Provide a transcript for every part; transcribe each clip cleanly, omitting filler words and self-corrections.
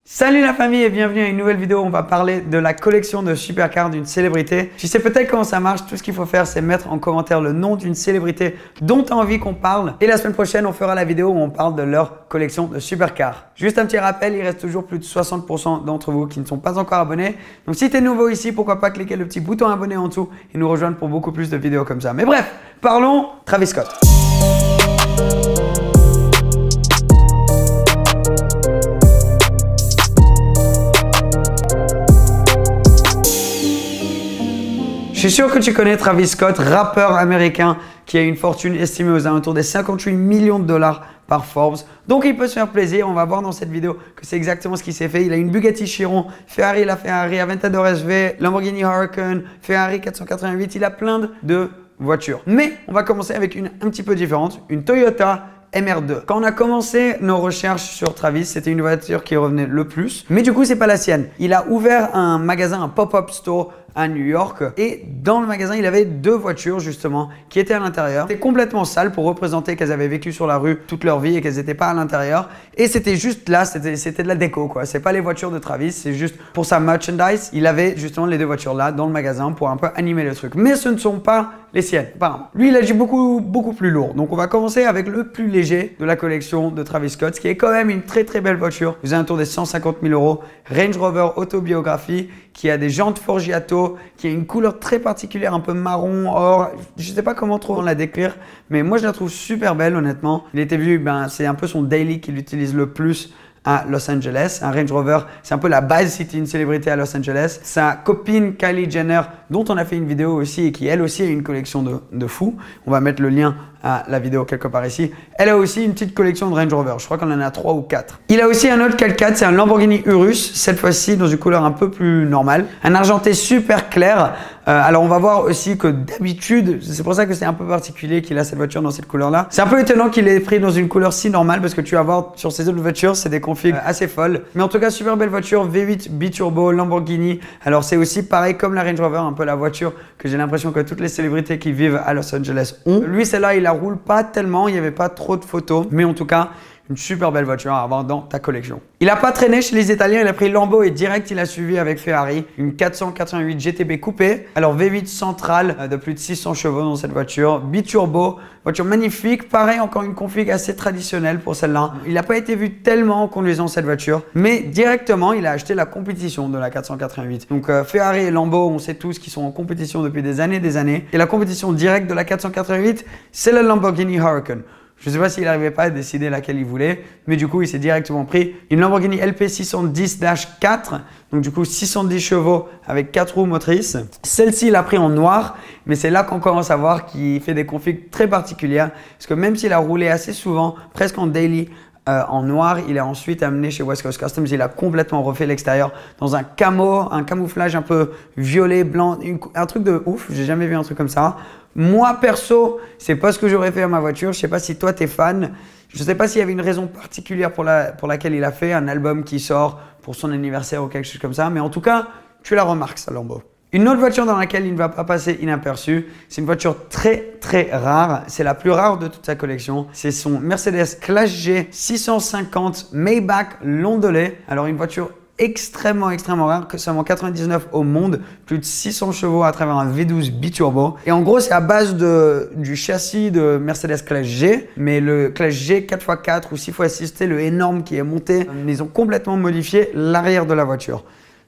Salut la famille et bienvenue à une nouvelle vidéo où on va parler de la collection de supercars d'une célébrité. Tu sais peut-être comment ça marche, tout ce qu'il faut faire c'est mettre en commentaire le nom d'une célébrité dont tu as envie qu'on parle. Et la semaine prochaine on fera la vidéo où on parle de leur collection de supercars. Juste un petit rappel, il reste toujours plus de 60% d'entre vous qui ne sont pas encore abonnés. Donc si tu es nouveau ici, pourquoi pas cliquer le petit bouton abonné en dessous et nous rejoindre pour beaucoup plus de vidéos comme ça. Mais bref, parlons Travis Scott. Je suis sûr que tu connais Travis Scott, rappeur américain qui a une fortune estimée aux alentours des 58 millions de dollars par Forbes. Donc il peut se faire plaisir, on va voir dans cette vidéo que c'est exactement ce qui s'est fait. Il a une Bugatti Chiron, Ferrari Aventador SV, Lamborghini Huracan, Ferrari 488, il a plein de voitures. Mais on va commencer avec une un petit peu différente, une Toyota MR2. Quand on a commencé nos recherches sur Travis, c'était une voiture qui revenait le plus. Mais du coup, c'est pas la sienne. Il a ouvert un magasin, un pop-up store à New York. Et dans le magasin, il avait deux voitures justement qui étaient à l'intérieur. C'était complètement sale pour représenter qu'elles avaient vécu sur la rue toute leur vie et qu'elles n'étaient pas à l'intérieur. Et c'était juste là, c'était de la déco quoi. C'est pas les voitures de Travis, c'est juste pour sa merchandise. Il avait justement les deux voitures là dans le magasin pour un peu animer le truc. Mais ce ne sont pas les siennes, apparemment. Lui, il a dit beaucoup plus lourd. Donc on va commencer avec le plus léger de la collection de Travis Scott, ce qui est quand même une très belle voiture. Vous avez un tour des 150 000 €. Range Rover Autobiographie qui a des jantes Forgiato, qui a une couleur très particulière, un peu marron, or. Je sais pas comment trop la décrire, mais moi je la trouve super belle honnêtement. Il était vu, c'est un peu son daily qu'il utilise le plus à Los Angeles. Un Range Rover, c'est un peu la base si tu es une célébrité à Los Angeles. Sa copine Kylie Jenner, dont on a fait une vidéo aussi et qui elle aussi a une collection de fous. On va mettre le lien à la vidéo quelque part ici. Elle a aussi une petite collection de Range Rover. Je crois qu'on en a 3 ou 4. Il a aussi un autre 4x4, c'est un Lamborghini Urus, cette fois-ci dans une couleur un peu plus normale. Un argenté super clair. Alors on va voir aussi que d'habitude, c'est pour ça que c'est un peu particulier qu'il a cette voiture dans cette couleur-là. C'est un peu étonnant qu'il ait pris dans une couleur si normale parce que tu vas voir sur ces autres voitures, c'est des configs assez folles. Mais en tout cas, super belle voiture, V8 biturbo, Lamborghini. Alors c'est aussi pareil comme la Range Rover, un peu la voiture que j'ai l'impression que toutes les célébrités qui vivent à Los Angeles ont. Lui, celle-là, il la roule pas tellement, il n'y avait pas trop de photos, mais en tout cas, une super belle voiture à avoir dans ta collection. Il n'a pas traîné chez les Italiens, il a pris Lambo et direct il a suivi avec Ferrari une 488 GTB coupée. Alors V8 centrale de plus de 600 chevaux dans cette voiture, biturbo, voiture magnifique. Pareil, encore une config assez traditionnelle pour celle-là. Il n'a pas été vu tellement en conduisant cette voiture, mais directement il a acheté la compétition de la 488. Donc Ferrari et Lambo, on sait tous qu'ils sont en compétition depuis des années. Et la compétition directe de la 488, c'est la Lamborghini Huracan. Je ne sais pas s'il n'arrivait pas à décider laquelle il voulait, mais du coup, il s'est directement pris une Lamborghini LP 610-4, donc du coup 610 chevaux avec 4 roues motrices. Celle-ci, il l'a pris en noir, mais c'est là qu'on commence à voir qu'il fait des configs très particulières, parce que même s'il a roulé assez souvent, presque en daily, en noir, il a ensuite amené chez West Coast Customs, il a complètement refait l'extérieur dans un camouflage un peu violet, blanc, un truc de ouf, j'ai jamais vu un truc comme ça. Moi perso, c'est pas ce que j'aurais fait à ma voiture, je sais pas si toi t'es fan, je sais pas s'il y avait une raison particulière pour laquelle il a fait un album qui sort pour son anniversaire ou quelque chose comme ça, mais en tout cas, tu la remarques ça Lambo. Une autre voiture dans laquelle il ne va pas passer inaperçu, c'est une voiture très rare. C'est la plus rare de toute sa collection. C'est son Mercedes Classe G 650 Maybach Londolais. Alors une voiture extrêmement rare, que seulement 99 au monde, plus de 600 chevaux à travers un V12 biturbo. Et en gros, c'est à base du châssis de Mercedes Classe G, mais le Classe G 4x4 ou 6x6, c'était le énorme qui est monté. Ils ont complètement modifié l'arrière de la voiture.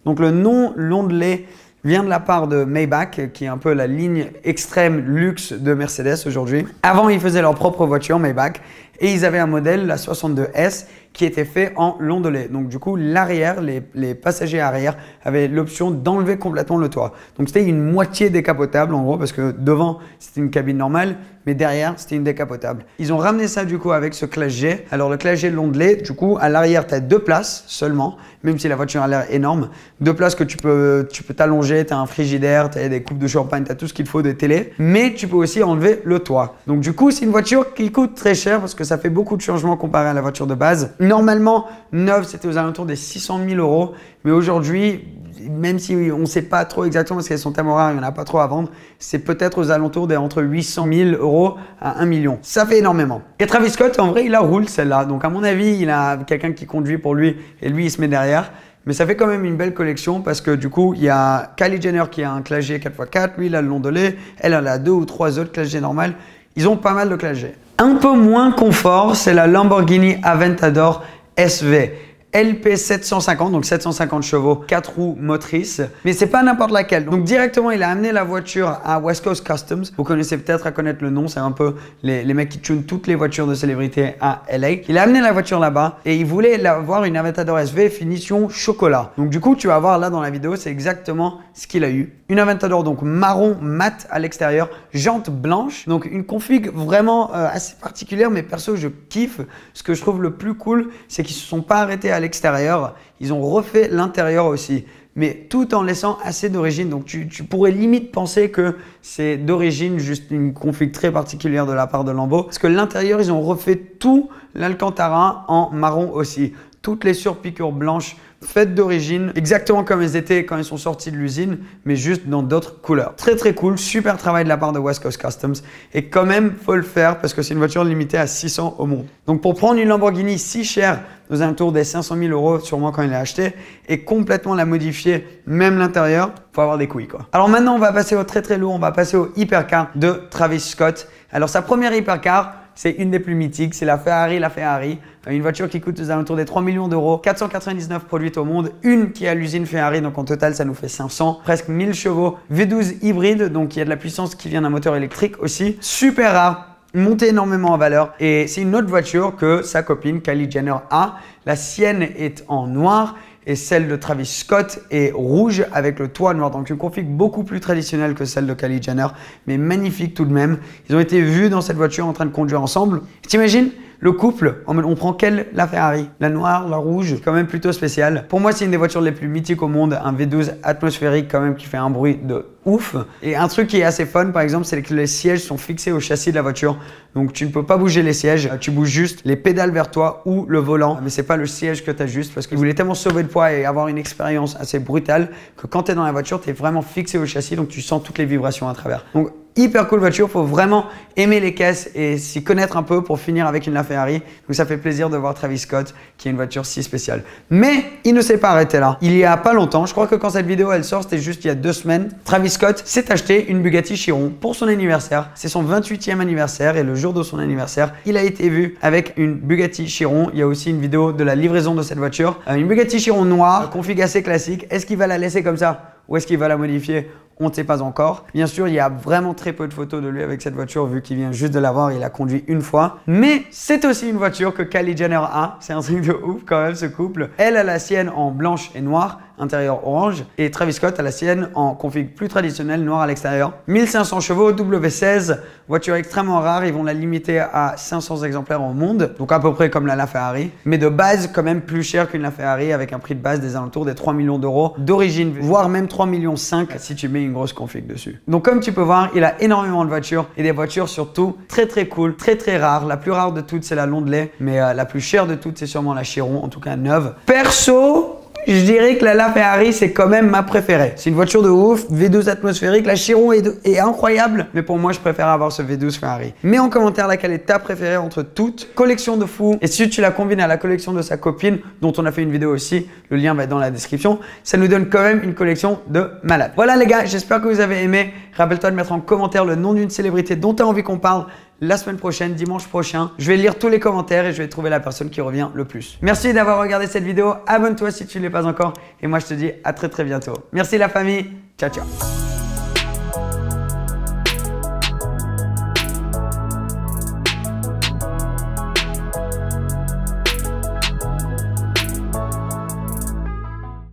Donc le nom Londolais vient de la part de Maybach, qui est un peu la ligne extrême luxe de Mercedes aujourd'hui. Avant, ils faisaient leur propre voiture Maybach et ils avaient un modèle, la 62S, qui était fait en Londolais. Donc du coup, l'arrière, les passagers arrière avaient l'option d'enlever complètement le toit. Donc c'était une moitié décapotable en gros, parce que devant, c'était une cabine normale, mais derrière, c'était une décapotable. Ils ont ramené ça du coup avec ce Classe G. Alors le Classe G Londolais, du coup, à l'arrière, tu as 2 places seulement, même si la voiture a l'air énorme. 2 places que tu peux t'allonger, tu as un frigidaire, tu as des coupes de champagne, tu as tout ce qu'il faut, des télés. Mais tu peux aussi enlever le toit. Donc du coup, c'est une voiture qui coûte très cher parce que ça fait beaucoup de changements comparé à la voiture de base. Normalement, neuve, c'était aux alentours des 600 000 euros. Mais aujourd'hui, même si on ne sait pas trop exactement parce qu'elles sont temporaires, il n'y en a pas trop à vendre, c'est peut-être aux alentours entre 800 000 euros à 1 million. Ça fait énormément. Et Travis Scott, en vrai, il la roule celle-là. Donc à mon avis, il a quelqu'un qui conduit pour lui et lui, il se met derrière. Mais ça fait quand même une belle collection parce que du coup, il y a Kylie Jenner qui a un Classe G 4x4, lui, il a le ondulé, elle a 2 ou 3 autres Classe G normales. Ils ont pas mal de Classe G. Un peu moins confort, c'est la Lamborghini Aventador SV. LP 750, donc 750 chevaux, 4 roues motrices, mais c'est pas n'importe laquelle. Donc directement, il a amené la voiture à West Coast Customs. Vous connaissez peut-être à connaître le nom, c'est un peu les mecs qui tunent toutes les voitures de célébrités à LA. Il a amené la voiture là-bas et il voulait avoir une Aventador SV finition chocolat. Donc du coup, tu vas voir là dans la vidéo, c'est exactement ce qu'il a eu. Une Aventador donc marron mat à l'extérieur, jantes blanches, donc une config vraiment assez particulière, mais perso je kiffe. Ce que je trouve le plus cool, c'est qu'ils se sont pas arrêtés à l'extérieur, ils ont refait l'intérieur aussi, mais tout en laissant assez d'origine. Donc tu pourrais limite penser que c'est d'origine juste une config très particulière de la part de Lambo, parce que l'intérieur, ils ont refait tout l'Alcantara en marron aussi. Toutes les surpiqûres blanches faites d'origine, exactement comme elles étaient quand elles sont sorties de l'usine, mais juste dans d'autres couleurs. Très très cool, super travail de la part de West Coast Customs. Et quand même, faut le faire parce que c'est une voiture limitée à 600 au monde. Donc pour prendre une Lamborghini si chère, aux alentours des 500 000 euros sûrement quand il l'a acheté, et complètement la modifier, même l'intérieur, faut avoir des couilles quoi. Alors maintenant, on va passer au très très lourd, on va passer au hypercar de Travis Scott. Alors sa première hypercar, c'est une des plus mythiques, c'est la Ferrari. Une voiture qui coûte aux alentours des 3 millions d'euros, 499 produites au monde, une qui est à l'usine Ferrari, donc en total ça nous fait 500, presque 1000 chevaux, V12 hybride, donc il y a de la puissance qui vient d'un moteur électrique aussi, super rare, monté énormément en valeur et c'est une autre voiture que sa copine Kylie Jenner a. La sienne est en noir et celle de Travis Scott est rouge avec le toit noir. Donc une config beaucoup plus traditionnelle que celle de Kylie Jenner, mais magnifique tout de même. Ils ont été vus dans cette voiture en train de conduire ensemble. T'imagines le couple, on prend quelle? La Ferrari, la noire, la rouge, quand même plutôt spéciale. Pour moi, c'est une des voitures les plus mythiques au monde, un V12 atmosphérique quand même qui fait un bruit de ouf. Et un truc qui est assez fun, par exemple, c'est que les sièges sont fixés au châssis de la voiture. Donc tu ne peux pas bouger les sièges, tu bouges juste les pédales vers toi ou le volant. Mais c'est pas le siège que tu ajustes parce qu'ils voulaient tellement sauver le poids et avoir une expérience assez brutale que quand tu es dans la voiture, tu es vraiment fixé au châssis, donc tu sens toutes les vibrations à travers. Donc hyper cool voiture, faut vraiment aimer les caisses et s'y connaître un peu pour finir avec une LaFerrari. Donc ça fait plaisir de voir Travis Scott qui est une voiture si spéciale. Mais il ne s'est pas arrêté là. Il y a pas longtemps, je crois que quand cette vidéo elle sort, c'était juste il y a 2 semaines, Travis Scott s'est acheté une Bugatti Chiron pour son anniversaire. C'est son 28e anniversaire et le jour de son anniversaire, il a été vu avec une Bugatti Chiron. Il y a aussi une vidéo de la livraison de cette voiture. Une Bugatti Chiron noire, config assez classique. Est-ce qu'il va la laisser comme ça ou est-ce qu'il va la modifier? On ne sait pas encore. Bien sûr, il y a vraiment très peu de photos de lui avec cette voiture vu qu'il vient juste de l'avoir, il a conduit une fois. Mais c'est aussi une voiture que Kylie Jenner a. C'est un truc de ouf quand même ce couple. Elle a la sienne en blanche et noire, intérieur orange. Et Travis Scott a la sienne en config plus traditionnelle, noir à l'extérieur. 1500 chevaux, W16, voiture extrêmement rare. Ils vont la limiter à 500 exemplaires au monde. Donc à peu près comme la LaFerrari. Mais de base, quand même plus cher qu'une LaFerrari avec un prix de base des alentours des 3 millions d'euros d'origine, voire même 3,5 millions si tu mets une grosse config dessus. Donc comme tu peux voir, il a énormément de voitures et des voitures surtout très très cool, très très rares. La plus rare de toutes, c'est la Londelay, mais la plus chère de toutes, c'est sûrement la Chiron, en tout cas neuve. Perso, je dirais que la LaFerrari, c'est quand même ma préférée. C'est une voiture de ouf, V12 atmosphérique. La Chiron est incroyable, mais pour moi, je préfère avoir ce V12 Ferrari. Mets en commentaire laquelle est ta préférée entre toutes. Collection de fou. Et si tu la combines à la collection de sa copine, dont on a fait une vidéo aussi, le lien va être dans la description, ça nous donne quand même une collection de malades. Voilà les gars, j'espère que vous avez aimé. Rappelle-toi de mettre en commentaire le nom d'une célébrité dont tu as envie qu'on parle. La semaine prochaine, dimanche prochain, je vais lire tous les commentaires et je vais trouver la personne qui revient le plus. Merci d'avoir regardé cette vidéo. Abonne-toi si tu ne l'es pas encore. Et moi, je te dis à très très bientôt. Merci la famille. Ciao, ciao.